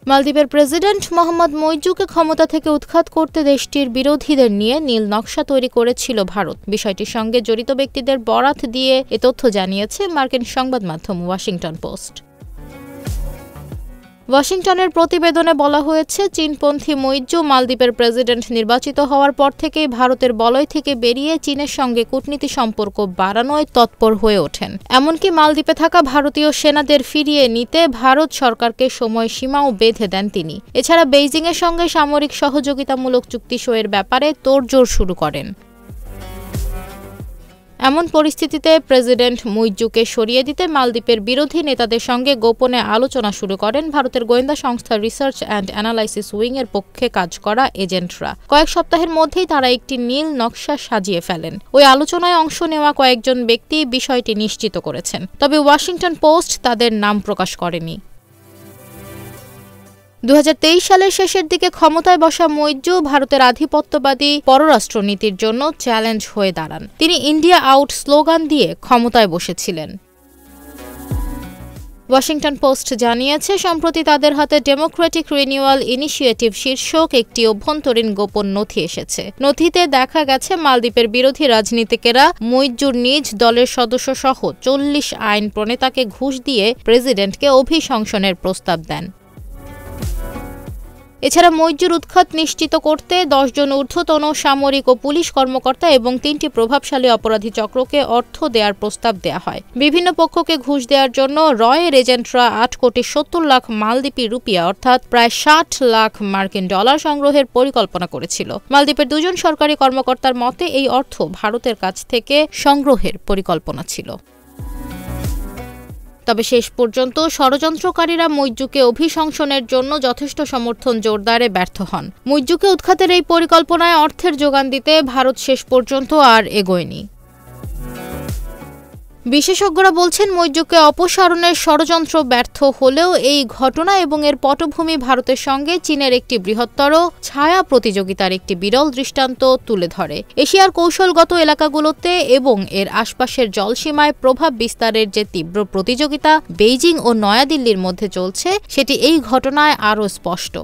মালদ্বীপের প্রেসিডেন্ট মোহাম্মদ মুইজ্জুকে ক্ষমতা থেকে উৎখাত করতে দেশটির বিরোধীদের নিয়ে নীল নকশা তৈরি করেছিল ভারত। বিষয়টির সঙ্গে জড়িত ব্যক্তিদের বরাত দিয়ে এ তথ্য জানিয়েছে মার্কিন সংবাদ মাধ্যম ওয়াশিংটন পোস্ট। ওয়াশিংটনের প্রতিবেদনে বলা হয়েছে, চীনপন্থী মুইজ্জু মালদ্বীপের প্রেসিডেন্ট নির্বাচিত হওয়ার পর থেকেই ভারতের বলয় থেকে বেরিয়ে চীনের সঙ্গে কূটনীতি সম্পর্ক বাড়ানোয় তৎপর হয়ে ওঠেন। এমনকি মালদ্বীপে থাকা ভারতীয় সেনাদের ফিরিয়ে নিতে ভারত সরকারকে সময়সীমাও বেঁধে দেন তিনি। এছাড়া বেইজিংয়ের সঙ্গে সামরিক সহযোগিতামূলক চুক্তি সইয়ের ব্যাপারে তোড়জোড় শুরু করেন। এমন পরিস্থিতিতে প্রেসিডেন্ট মুইজ্জুকে সরিয়ে দিতে মালদ্বীপের বিরোধী নেতাদের সঙ্গে গোপনে আলোচনা শুরু করেন ভারতের গোয়েন্দা সংস্থা রিসার্চ অ্যান্ড অ্যানালাইসিস উইং এর পক্ষে কাজ করা এজেন্টরা। কয়েক সপ্তাহের মধ্যেই তারা একটি নীল নকশা সাজিয়ে ফেলেন। ওই আলোচনায় অংশ নেওয়া কয়েকজন ব্যক্তি বিষয়টি নিশ্চিত করেছেন, তবে ওয়াশিংটন পোস্ট তাদের নাম প্রকাশ করেনি। 2023 সালের শেষের দিকে ক্ষমতায় বসা মুইজ্জু ভারতের আধিপত্যবাদী পররাষ্ট্রনীতির জন্য চ্যালেঞ্জ হয়ে দাঁড়ান। তিনি ইন্ডিয়া আউট স্লোগান দিয়ে ক্ষমতায় বসেছিলেন। ওয়াশিংটন পোস্ট জানিয়েছে, সম্প্রতি তাদের হাতে ডেমোক্রেটিক রিনিউয়াল ইনিশিয়েটিভ শীর্ষক একটি অভ্যন্তরীণ গোপন নথি এসেছে। নথিতে দেখা গেছে মালদ্বীপের বিরোধী রাজনীতিকেরা মুইজ্জুর নিজ দলের সদস্য সহ 40 আইন প্রণেতাকে ঘুষ দিয়ে প্রেসিডেন্টকে অভিশংসনের প্রস্তাব দেন। এছাড়া মুইজ্জুর উৎখাত নিশ্চিত করতে 10 জন ঊর্ধ্বতন সামরিক ও পুলিশ কর্মকর্তা এবং 3টি প্রভাবশালী অপরাধী চক্রকে অর্থ দেওয়ার প্রস্তাব দেওয়া হয়। বিভিন্ন পক্ষকে ঘুষ দেওয়ার জন্য রয়ের এজেন্টরা 8 কোটি 70 লাখ মালদ্বীপি রুপিয়া অর্থাৎ প্রায় 60 লাখ মার্কিন ডলার সংগ্রহের পরিকল্পনা করেছিল। মালদ্বীপের 2 জন সরকারি কর্মকর্তার মতে এই অর্থ ভারতের কাছ থেকে সংগ্রহের পরিকল্পনা ছিল। তবে শেষ পর্যন্ত ষড়যন্ত্রকারীরা মুইজ্জুকে অভিশংসনের জন্য যথেষ্ট সমর্থন জোরদারে ব্যর্থ হন। মুইজ্জুকে উৎখাতের এই পরিকল্পনায় অর্থের যোগান দিতে ভারত শেষ পর্যন্ত আর এগোয়নি। বিশেষজ্ঞরা বলছেন, মুইজ্জুকে অপসারণের ষড়যন্ত্র ব্যর্থ হলেও এই ঘটনা এবং এর পটভূমি ভারতের সঙ্গে চীনের একটি বৃহত্তর ছায়া প্রতিযোগিতার একটি বিরল দৃষ্টান্ত তুলে ধরে। এশিয়ার কৌশলগত এলাকাগুলোতে এবং এর আশপাশের জলসীমায় প্রভাব বিস্তারের যে তীব্র প্রতিযোগিতা বেইজিং ও নয়াদিল্লির মধ্যে চলছে, সেটি এই ঘটনায় আরও স্পষ্ট।